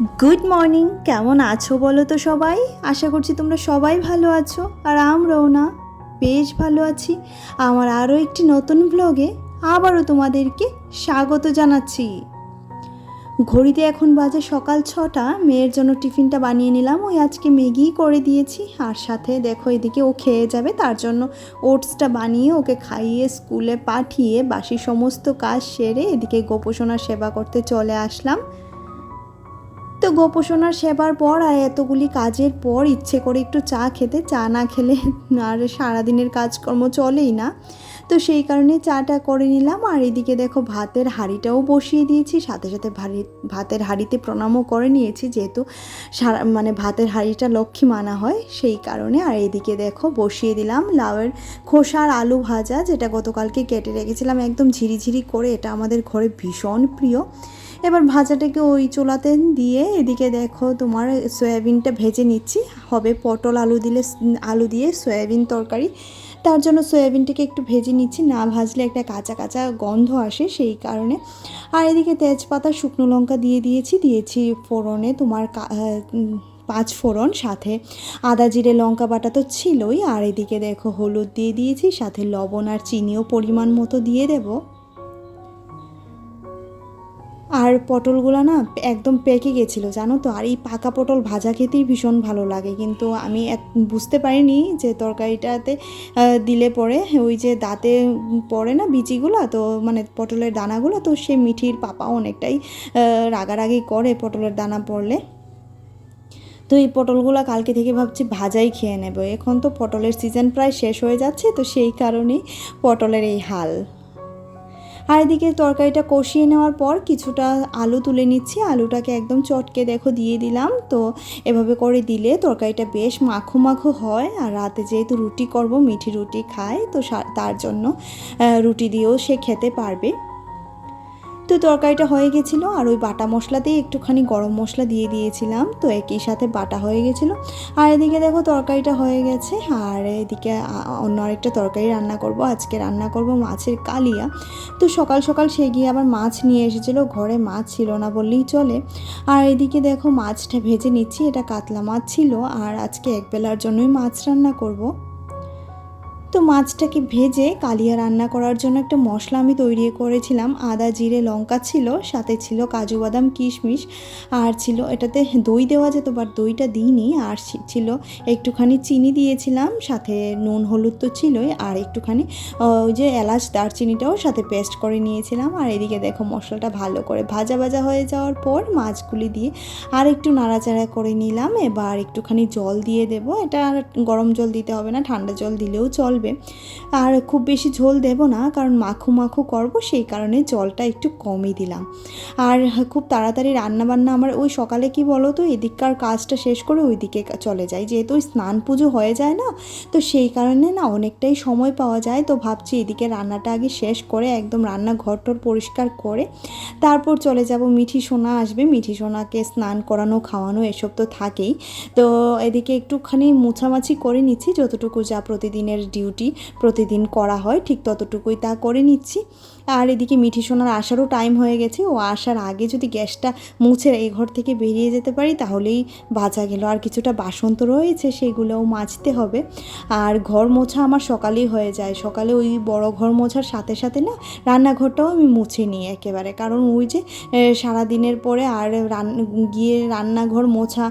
Good morning, কেমন আছো বলো তো সবাই? আশা করছি তোমরা সবাই ভালো আছো, আর আমরাও না বেশ ভালো আছি। আমার আরও একটি নতুন ব্লগে আবারও তোমাদেরকে স্বাগত জানাচ্ছি। ঘড়িতে এখন বাজে সকাল 6টা। মেয়ের জন্য টিফিনটা বানিয়ে নিলাম, ওই আজকে ম্যাগি করে দিয়েছি, আর সাথে দেখো এদিকে ও খেয়ে যাবে, তার জন্য ওটসটা বানিয়ে ওকে খাইয়ে স্কুলে পাঠিয়ে বাসি সমস্ত কাজ সেরে এদিকে গোপোষণার সেবা করতে চলে আসলাম। তো গোপোষণার সেবার পর আর এতগুলি কাজের পর ইচ্ছে করে একটু চা খেতে, চা না খেলে আর সারাদিনের কাজকর্ম চলেই না। তো সেই কারণে চাটা করে নিলাম, আর এদিকে দেখো ভাতের হাঁড়িটাও বসিয়ে দিয়েছি, সাথে সাথে ভাতের হাঁড়িতে প্রণামও করে নিয়েছি, যেহেতু ভাতের হাঁড়িটা লক্ষ্মী মানা হয় সেই কারণে। আর এদিকে দেখো বসিয়ে দিলাম লাউয়ের খোসার আলু ভাজা, যেটা গতকালকে কেটে রেখেছিলাম একদম ঝিরিঝিরি করে, এটা আমাদের ঘরে ভীষণ প্রিয়। এবার ভাজাটাকে ওই চুলাতে দিয়ে এদিকে দেখো তোমার সয়াবিনটা ভেজে নিচ্ছি, হবে পটল আলু দিয়ে সয়াবিন তরকারি, তার জন্য সয়াবিনটাকে একটু ভেজে নিচ্ছি, না ভাজলে একটা কাঁচা কাঁচা গন্ধ আসে সেই কারণে। আর এদিকে তেজপাতা শুকনো লঙ্কা দিয়েছি ফোড়নে তোমার 5 ফোড়ন, সাথে আদা জিরে লঙ্কা বাটা তো ছিলই, আর এদিকে দেখো হলুদ দিয়ে দিয়েছি, সাথে লবণ আর চিনিও পরিমাণ মতো দিয়ে দেবো। আর পটলগুলো না একদম পেকে গেছিলো জানো তো, আর এই পাকা পটল ভাজা খেতেই ভীষণ ভালো লাগে, কিন্তু আমি বুঝতে পারিনি যে তরকারিটাতে দিলে পরে ওই যে দাঁতে পড়ে না বিচিগুলো, তো পটলের দানাগুলো, তো সে মিঠির পাপা অনেকটাই রাগারাগি করে পটলের দানা পড়লে। তো এই পটলগুলো কালকে থেকে ভাবছি ভাজাই খেয়ে নেব, এখন তো পটলের সিজন প্রায় শেষ হয়ে যাচ্ছে, তো সেই কারণেই পটলের এই হাল। আর এদিকে তরকারিটা কষিয়ে নেওয়ার পর কিছুটা আলু তুলে নিচ্ছি, আলুটাকে একদম চটকে দেখো দিয়ে দিলাম। তো এভাবে করে দিলে তরকারিটা বেশ মাখো মাখো হয়, আর রাতে যেহেতু রুটি করব, মিঠি রুটি খায়, তো তার জন্য রুটি দিয়েও সে খেতে পারবে। তো তরকারিটা হয়ে গেছিলো, আর ওই বাটা মশলাতেই একটুখানি গরম মশলা দিয়ে দিয়েছিলাম, তো একই সাথে বাটা হয়ে গেছিলো। আর এদিকে দেখো তরকারিটা হয়ে গেছে, আর এদিকে অন্য আরেকটা তরকারি রান্না করব, আজকে রান্না করব মাছের কালিয়া। তো সকাল সকাল সে গিয়ে আবার মাছ নিয়ে এসেছিলো, ঘরে মাছ ছিল না বললেই চলে। আর এদিকে দেখো মাছটা ভেজে নিচ্ছি, এটা কাতলা মাছ ছিল, আর আজকে একবেলার জন্যই মাছ রান্না করব। তো মাছটাকে ভেজে কালিয়া রান্না করার জন্য একটা মশলা আমি তৈরি করেছিলাম, আদা জিরে লঙ্কা ছিল, সাথে ছিল কাজু বাদাম কিশমিশ, আর ছিল এটাতে দই দেওয়া যেত, বাট দইটা দিইনি, আর ছিল একটুখানি চিনি দিয়েছিলাম, সাথে নুন হলুদ তো ছিলই, আর একটুখানি ওই যে এলাচ দারচিনিটাও সাথে পেস্ট করে নিয়েছিলাম। আর এদিকে দেখো মশলাটা ভালো করে ভাজা ভাজা হয়ে যাওয়ার পর মাছগুলি দিয়ে আর একটু নাড়াচাড়া করে নিলাম। এবার একটুখানি জল দিয়ে দেব, এটা আর গরম জল দিতে হবে না, ঠান্ডা জল দিলেও চলবে, আর খুব বেশি ঝোল দেব না, কারণ মাখো মাখো করব, সেই কারণে জলটা একটু কমই দিলাম। আর খুব তাড়াতাড়ি রান্নাবান্না আমার ওই সকালে কি বলো তো, এদিককার কাজটা শেষ করে ওই দিকে চলে যায়, যেহেতু স্নান পুজো হয়ে যায় না, তো সেই কারণে না অনেকটাই সময় পাওয়া যায়। তো ভাবছি এদিকে রান্নাটা আগে শেষ করে একদম রান্নাঘরটর পরিষ্কার করে তারপর চলে যাব। মিঠি সোনা আসবে, মিঠি সোনাকে স্নান করানো খাওয়ানো এসব তো থাকেই, তো এদিকে একটুখানি মুছামাছি করে নিচ্ছি, যতটুকু যা প্রতিদিনের ডিউটি প্রতিদিন করা হয় ঠিক ততটুকুই তা করে নিচ্ছি। আর এদিকে মিঠি সোনার আসারও টাইম হয়ে গেছে, ও আসার আগে যদি গ্যাসটা মুছে এই ঘর থেকে বেরিয়ে যেতে পারি তাহলেই বাঁচা গেল। আর কিছুটা বাসন তো রয়েছে, সেগুলোও মাজতে হবে। আর ঘর মোছা আমার সকালেই হয়ে যায়, সকালে ওই বড় ঘর মোছার সাথে সাথে না রান্নাঘরটাও আমি মুছে নিই একেবারে, কারণ ওই যে সারাদিনের পরে আর গিয়ে রান্নাঘর মোছা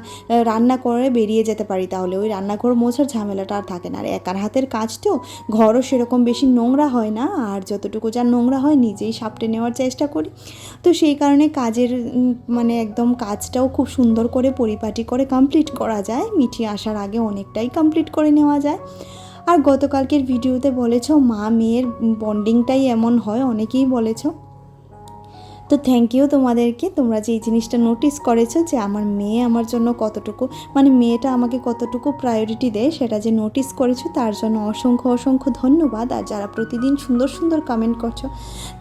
রান্না করে বেরিয়ে যেতে পারি, তাহলে ওই রান্নাঘর মোছার ঝামেলাটা আর থাকে না। আর একার হাতের কাজ তো, ঘরও সেরকম বেশি নোংরা হয় না, আর যতটুকু যা নোংরা হয় নিজেই সাপটে নেওয়ার চেষ্টা করি। তো সেই কারণে কাজের একদম কাজটাও খুব সুন্দর করে পরিপাটি করে কমপ্লিট করা যায়, মিঠি আসার আগে অনেকটাই কমপ্লিট করে নেওয়া যায়। আর গতকালকের ভিডিওতে বলেছ মা মেয়ের বন্ডিংটাই এমন হয়, অনেকেই বলেছ, তো থ্যাংক ইউ তোমাদেরকে, তোমরা যে এই জিনিসটা নোটিস করেছো যে আমার মেয়ে আমার জন্য কতটুকু মেয়েটা আমাকে কতটুকু প্রায়োরিটি দেয়, সেটা যে নোটিস করেছো তার জন্য অসংখ্য অসংখ্য ধন্যবাদ। আর যারা প্রতিদিন সুন্দর সুন্দর কমেন্ট করছো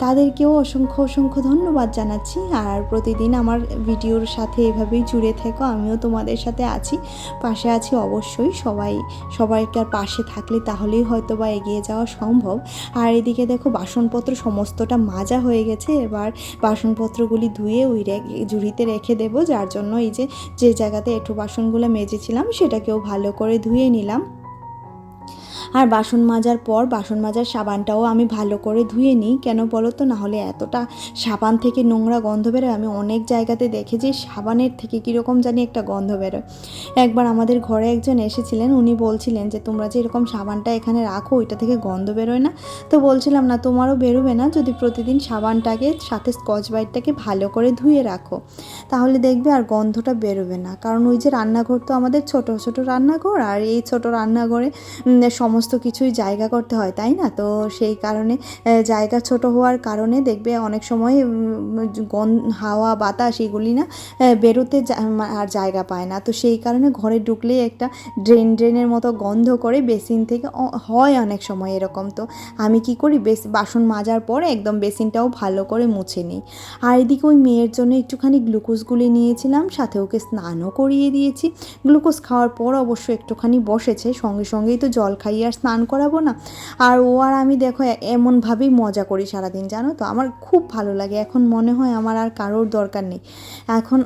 তাদেরকেও অসংখ্য অসংখ্য ধন্যবাদ জানাচ্ছি। আর প্রতিদিন আমার ভিডিওর সাথে এভাবেই জুড়ে থেকো, আমিও তোমাদের সাথে আছি, পাশে আছি অবশ্যই। সবাইকার পাশে থাকলে তাহলেই হয়তো বা এগিয়ে যাওয়া সম্ভব। আর এদিকে দেখো বাসনপত্র সমস্তটা মাজা হয়ে গেছে, এবার বাসনপত্রগুলি ধুয়ে ওই ঝুড়িতে রেখে দেবো, যার জন্য এই যে জায়গাতে এঁঠো বাসনগুলো মেজেছিলাম সেটাকেও ভালো করে ধুয়ে নিলাম। আর বাসন মাজার পর বাসন মাজার সাবানটাও আমি ভালো করে ধুয়ে নিই, কেন বলো তো, নাহলে এতটা সাবান থেকে নোংরা গন্ধ বেরোয়। আমি অনেক জায়গাতে দেখেছি সাবানের থেকে কীরকম জানি একটা গন্ধ বেরোয়। একবার আমাদের ঘরে একজন এসেছিলেন, উনি বলছিলেন যে তোমরা যে এরকম সাবানটা এখানে রাখো ওইটা থেকে গন্ধ বেরোয় না? তো বলছিলাম না, তোমারও বেরোবে না যদি প্রতিদিন সাবানটাকে সাথে স্কচ ব্রাইটটাকে ভালো করে ধুয়ে রাখো, তাহলে দেখবে আর গন্ধটা বেরোবে না। কারণ ওই যে রান্নাঘর তো আমাদের ছোট ছোট রান্নাঘর, আর এই ছোট রান্নাঘরে সমস্ত কিছুই জায়গা করতে হয়, তাই না? তো সেই কারণে জায়গা ছোট হওয়ার কারণে দেখবে অনেক সময় হাওয়া বাতাস এগুলি না বেরোতে আর জায়গা পায় না। তো সেই কারণে ঘরে ঢুকলেই একটা ড্রেনের মতো গন্ধ করে বেসিন থেকে হয় অনেক সময় এরকম। তো আমি কি করি, বাসন মাজার পরে একদম বেসিনটাও ভালো করে মুছে নিই। আর এদিকে ওই মেয়ের জন্য একটুখানি গ্লুকোজগুলি নিয়েছিলাম, সাথে ওকে স্নানও করিয়ে দিয়েছি। গ্লুকোজ খাওয়ার পর অবশ্য একটুখানি বসেছে, সঙ্গে সঙ্গেই তো জল খাইয়ে আর স্নান করাবো না। আর ও আর আমি দেখো এমনভাবেই মজা করি সারাদিন, জানো তো, আমার খুব ভালো লাগে। এখন মনে হয় আমার আর কারোর দরকার নেই, এখন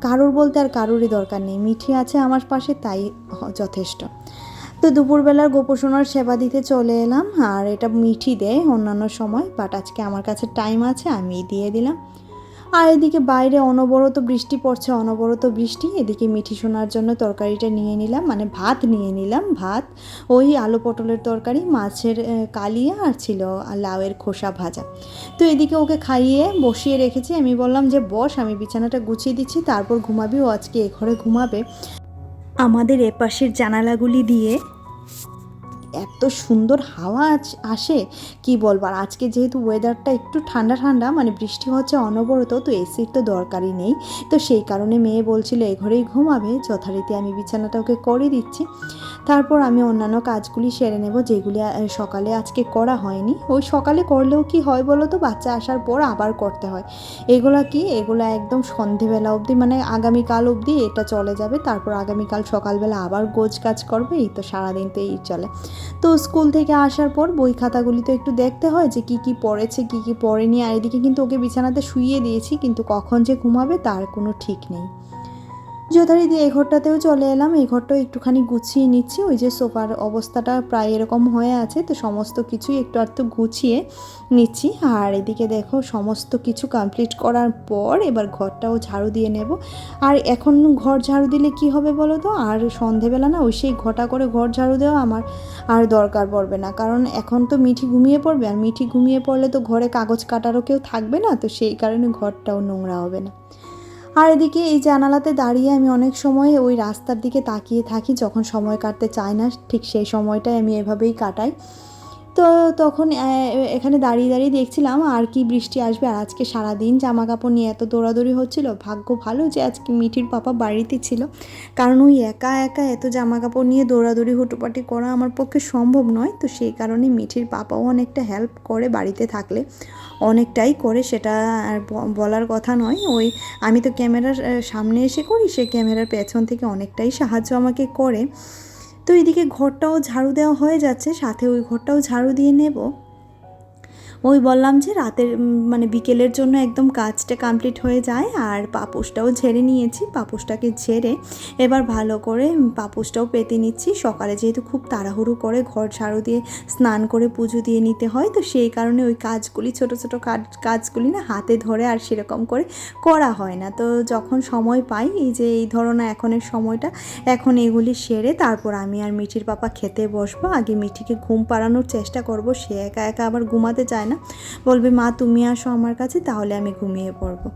কারোর বলতে আর কারোরই দরকার নেই, মিঠি আছে আমার পাশে, তাই যথেষ্ট। তো দুপুরবেলার গোপোষণার সেবা দিতে চলে এলাম, আর এটা মিঠি দেয় অন্যান্য সময়, বাট আজকে আমার কাছে টাইম আছে, আমি দিয়ে দিলাম। আর এদিকে বাইরে অনবরত বৃষ্টি পড়ছে, অনবরত বৃষ্টি। এদিকে মিঠি সোনার জন্য তরকারিটা নিয়ে নিলাম, মানে ভাত নিয়ে নিলাম। ভাত ওই আলু পটলের তরকারি, মাছের কালিয়া, আর ছিল লাউয়ের খোসা ভাজা। তো এদিকে ওকে খাইয়ে বসিয়ে রেখেছি। আমি বললাম যে বস, আমি বিছানাটা গুছিয়ে দিচ্ছি, তারপর ঘুমাবি। ও আজকে এ ঘরে ঘুমাবে। আমাদের এপাশের জানালাগুলি দিয়ে এত সুন্দর হাওয়া আসে কি বলবো। আর আজকে যেহেতু ওয়েদারটা একটু ঠান্ডা ঠান্ডা, মানে বৃষ্টি হচ্ছে অনবরত, তো এসির তো দরকারই নেই। তো সেই কারণে মেয়ে বলছিল এই ঘরেই ঘুমাবে, যথারীতি আমি বিছানাটা ওকে করে দিচ্ছি। তারপর আমি অন্যান্য কাজগুলি সেরে নেব, যেগুলি সকালে আজকে করা হয়নি। ওই সকালে করলেও কি হয় বলো তো, বাচ্চা আসার পর আবার করতে হয়। এগুলো একদম সন্ধেবেলা অবধি, মানে আগামীকাল অবধি এটা চলে যাবে। তারপর আগামীকাল সকালবেলা আবার গোছ কাজ করবে, এই তো সারাদিন তো এই চলে। তো স্কুল থেকে আসার পর বই খাতাগুলি তো একটু দেখতে হয় যে কী কী পড়েছে কী কী পড়েনি। আর এদিকে কিন্তু ওকে বিছানাতে শুইয়ে দিয়েছি, কিন্তু কখন যে ঘুমাবে তার কোনো ঠিক নেই। যথারীতি এই ঘরটাতেও চলে এলাম, এই ঘরটাও একটুখানি গুছিয়ে নিচ্ছি। ওই যে সোফার অবস্থাটা প্রায় এরকম হয়ে আছে, তো সমস্ত কিছুই একটু আধটু গুছিয়ে নিচ্ছি। আর এদিকে দেখো সমস্ত কিছু কমপ্লিট করার পর এবার ঘরটাও ঝাড়ু দিয়ে নেব। আর এখন ঘর ঝাড়ু দিলে কি হবে বলো তো, আর সন্ধেবেলা না ওই সেই ঘটা করে ঘর ঝাড়ু দেওয়া আমার আর দরকার পড়বে না। কারণ এখন তো মিঠি ঘুমিয়ে পড়বে, আর মিঠি ঘুমিয়ে পড়লে তো ঘরে কাগজ কাটারও কেউ থাকবে না, তো সেই কারণে ঘরটাও নোংরা হবে না। আর এদিকে এই জানালাতে দাঁড়িয়ে আমি অনেক সময় ওই রাস্তার দিকে তাকিয়ে থাকি, যখন সময় কাটতে চায় না ঠিক সেই সময়টায় আমি এভাবেই কাটাই। তো তখন এখানে দাঁড়িয়ে দাঁড়িয়ে দেখছিলাম আর কি বৃষ্টি আসবে। আর আজকে সারাদিন জামা কাপড় নিয়ে এত দৌড়াদৌড়ি হচ্ছিল, ভাগ্য ভালো যে আজকে মিঠির পাপা বাড়িতে ছিল, কারণ ওই একা একা এত জামা কাপড় নিয়ে দৌড়াদৌড়ি হুটোপাটি করা আমার পক্ষে সম্ভব নয়। তো সেই কারণে মিঠির পাপাও অনেকটা হেল্প করে, বাড়িতে থাকলে অনেকটাই করে, সেটা আর বলার কথা নয়। ওই আমি তো ক্যামেরার সামনে এসে করি, সে ক্যামেরার পেছন থেকে অনেকটাই সাহায্য আমাকে করে। তো এদিকে ঘরটাও ঝাড়ু দেওয়া হয়ে যাচ্ছে, সাথে ওই ঘরটাও ঝাড়ু দিয়ে নেব। ওই বললাম যে রাতের মানে বিকেলের জন্য একদম কাজটা কমপ্লিট হয়ে যায়। আর পাপোশটাও ঝেড়ে নিয়েছি, পাপোশটাকে ঝেড়ে এবার ভালো করে পাপোশটাও পেতে নিচ্ছি। সকালে যেহেতু খুব তাড়াহুড়ো করে ঘর ঝাড়ু দিয়ে স্নান করে পুজো দিয়ে নিতে হয়, তো সেই কারণে ওই কাজগুলি ছোটো ছোটো কাজগুলি না হাতে ধরে আর সেরকম করে করা হয় না। তো যখন সময় পাই, এই যে এই ধরনের এখনের সময়টা, এখন এগুলি সেরে তারপর আমি আর মিঠির পাপা খেতে বসবো। আগে মিঠিকে ঘুম পাড়ানোর চেষ্টা করব, সে একা একা আবার ঘুমাতে চায় না, বলবে মা তুমি আসো আমার কাছে, তাহলে আমি ঘুমিয়ে পড়বো।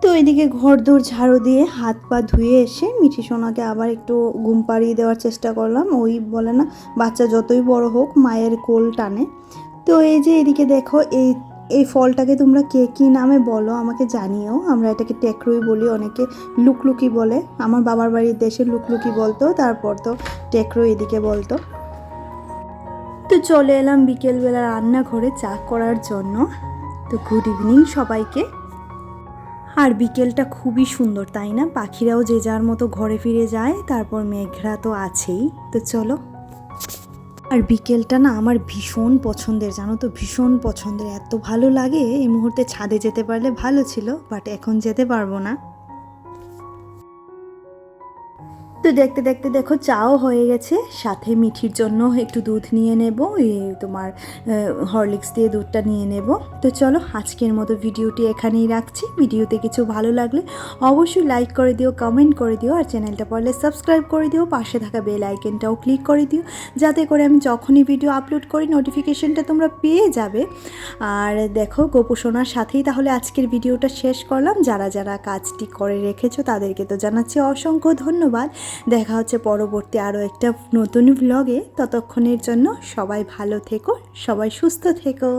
তো এদিকে ঘর দৌড় ঝাড়ু দিয়ে হাত পা ধুয়ে এসে মিঠি সোনাকে আবার একটু ঘুম পাড়িয়ে দেওয়ার চেষ্টা করলাম। ওই বলে না, বাচ্চা যতই বড় হোক মায়ের কোল টানে। তো এই যে এদিকে দেখো, এই ফলটাকে তোমরা কে কী নামে বলো আমাকে জানিও। আমরা এটাকে টেকরুই বলি, অনেকে লুকলুকি বলে। আমার বাবার বাড়ির দেশে লুকলুকি বলতো, তারপর তো টেকরুই এদিকে বলতো। তো চলে এলাম বিকেলবেলা রান্নাঘরে চা করার জন্য। তো গুড ইভিনিং সবাইকে। আর বিকেলটা খুবই সুন্দর, তাই না? পাখিরাও যে যার মতো ঘরে ফিরে যায়, তারপর মেঘরা তো আছেই। তো চলো। আর বিকেলটা না আমার ভীষণ পছন্দের, জানো তো, ভীষণ পছন্দের, এত ভালো লাগে। এই মুহূর্তে ছাদে যেতে পারলে ভালো ছিল, বাট এখন যেতে পারবো না। তো দেখতে দেখতে দেখো চাও হয়ে গেছে, সাথে মিঠির জন্য একটু দুধ নিয়ে নেব, এই তোমার হরলিক্স দিয়ে দুধটা নিয়ে নেব। তো চলো আজকের মতো ভিডিওটি এখানেই রাখছি। ভিডিওতে কিছু ভালো লাগলে অবশ্যই লাইক করে দিও, কমেন্ট করে দিও, আর চ্যানেলটা পারলে সাবস্ক্রাইব করে দিও, পাশে থাকা বেল আইকনটাও ক্লিক করে দিও, যাতে করে আমি যখনই ভিডিও আপলোড করি নোটিফিকেশনটা তোমরা পেয়ে যাবে। আর দেখো গোপুসোনার সাথেই তাহলে আজকের ভিডিওটা শেষ করলাম। যারা যারা কাজটি করে রেখেছো তাদেরকে তো জানাচ্ছি অসংখ্য ধন্যবাদ। দেখা হচ্ছে পরবর্তী আরও একটা নতুন ব্লগে। ততক্ষণের জন্য সবাই ভালো থেকো, সবাই সুস্থ থেকো।